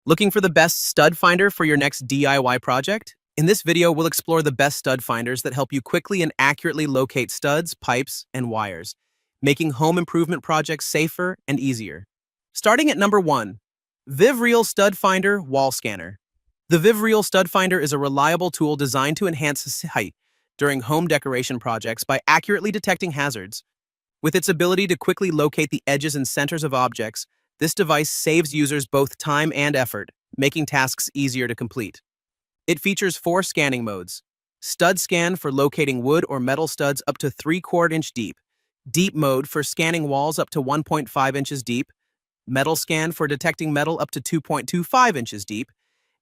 Looking for the best stud finder for your next DIY project? In this video, we'll explore the best stud finders that help you quickly and accurately locate studs, pipes, and wires, making home improvement projects safer and easier. Starting at number 1, VIVREAL Stud Finder Wall Scanner. The VIVREAL Stud Finder is a reliable tool designed to enhance sight during home decoration projects by accurately detecting hazards. With its ability to quickly locate the edges and centers of objects, this device saves users both time and effort, making tasks easier to complete. It features 4 scanning modes: Stud Scan for locating wood or metal studs up to 3/4 inch deep, Deep Mode for scanning walls up to 1.5 inches deep, Metal Scan for detecting metal up to 2.25 inches deep,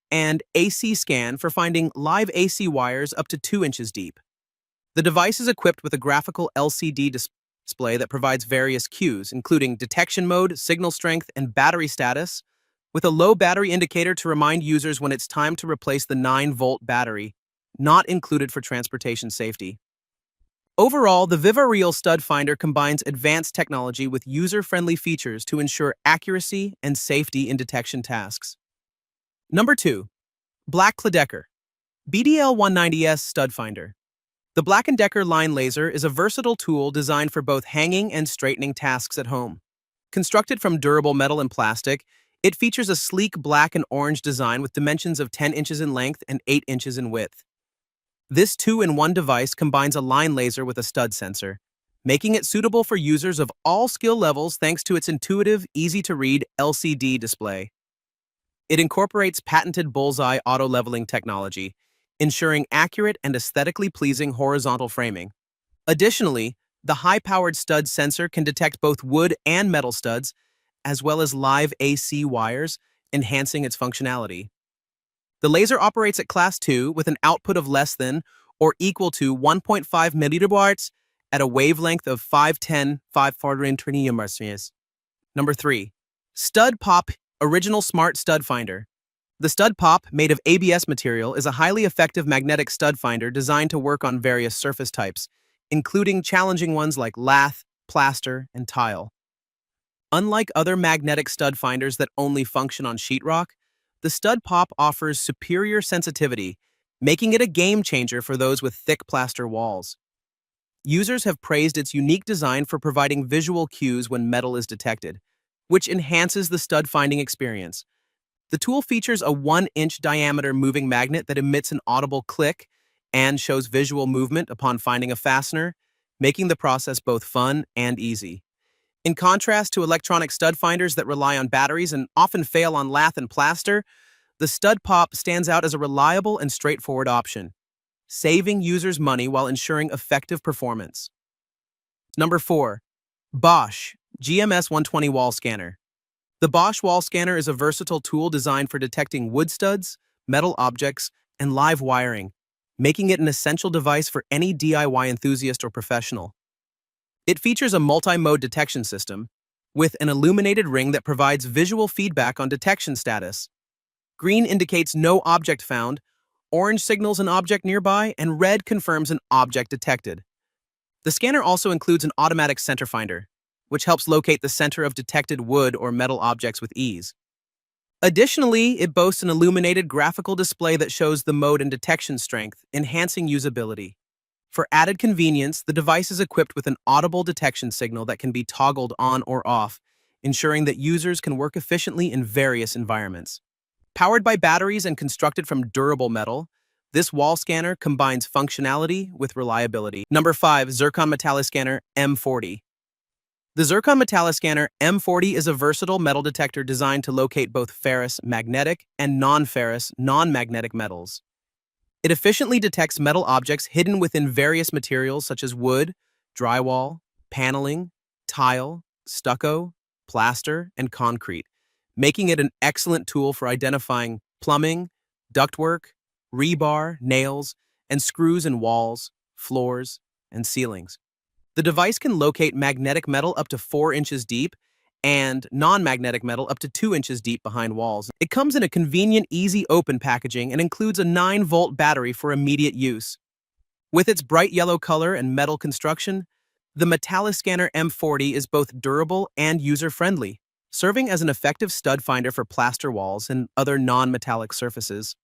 and AC Scan for finding live AC wires up to 2 inches deep. The device is equipped with a graphical LCD display that provides various cues, including detection mode, signal strength, and battery status, with a low battery indicator to remind users when it's time to replace the 9-volt battery, not included for transportation safety. Overall, the VIVREAL Stud Finder combines advanced technology with user-friendly features to ensure accuracy and safety in detection tasks. Number 2. BLACK+DECKER BDL190S Stud Finder. The BLACK+DECKER line laser is a versatile tool designed for both hanging and straightening tasks at home. Constructed from durable metal and plastic, it features a sleek black and orange design with dimensions of 10 inches in length and 8 inches in width. This 2-in-1 device combines a line laser with a stud sensor, making it suitable for users of all skill levels thanks to its intuitive, easy-to-read LCD display. It incorporates patented bullseye auto-leveling technology, ensuring accurate and aesthetically pleasing horizontal framing. Additionally, the high-powered stud sensor can detect both wood and metal studs, as well as live AC wires, enhancing its functionality. The laser operates at Class 2 with an output of less than or equal to 1.5 millibars at a wavelength of 510 Hz. Number 3. StudPoP Original Smart Stud Finder. The StudPoP, made of ABS material, is a highly effective magnetic stud finder designed to work on various surface types, including challenging ones like lath, plaster, and tile. Unlike other magnetic stud finders that only function on sheetrock, the StudPoP offers superior sensitivity, making it a game changer for those with thick plaster walls. Users have praised its unique design for providing visual cues when metal is detected, which enhances the stud finding experience. The tool features a 1-inch diameter moving magnet that emits an audible click and shows visual movement upon finding a fastener, making the process both fun and easy. In contrast to electronic stud finders that rely on batteries and often fail on lath and plaster, the StudPoP stands out as a reliable and straightforward option, saving users money while ensuring effective performance. Number 4. BOSCH GMS 120 Wall Scanner. The BOSCH wall scanner is a versatile tool designed for detecting wood studs, metal objects, and live wiring, making it an essential device for any DIY enthusiast or professional. It features a multi-mode detection system, with an illuminated ring that provides visual feedback on detection status. Green indicates no object found, orange signals an object nearby, and red confirms an object detected. The scanner also includes an automatic center finder, which helps locate the center of detected wood or metal objects with ease. Additionally, it boasts an illuminated graphical display that shows the mode and detection strength, enhancing usability. For added convenience, the device is equipped with an audible detection signal that can be toggled on or off, ensuring that users can work efficiently in various environments. Powered by batteries and constructed from durable metal, this wall scanner combines functionality with reliability. Number 5. Zircon MetalliScanner M40. The Zircon MetalliScanner M40 is a versatile metal detector designed to locate both ferrous, magnetic, and non-ferrous, non-magnetic metals. It efficiently detects metal objects hidden within various materials such as wood, drywall, paneling, tile, stucco, plaster, and concrete, making it an excellent tool for identifying plumbing, ductwork, rebar, nails, and screws in walls, floors, and ceilings. The device can locate magnetic metal up to 4 inches deep and non-magnetic metal up to 2 inches deep behind walls. It comes in a convenient, easy open packaging and includes a 9-volt battery for immediate use. With its bright yellow color and metal construction, the MetalliScanner M40 is both durable and user-friendly, serving as an effective stud finder for plaster walls and other non-metallic surfaces.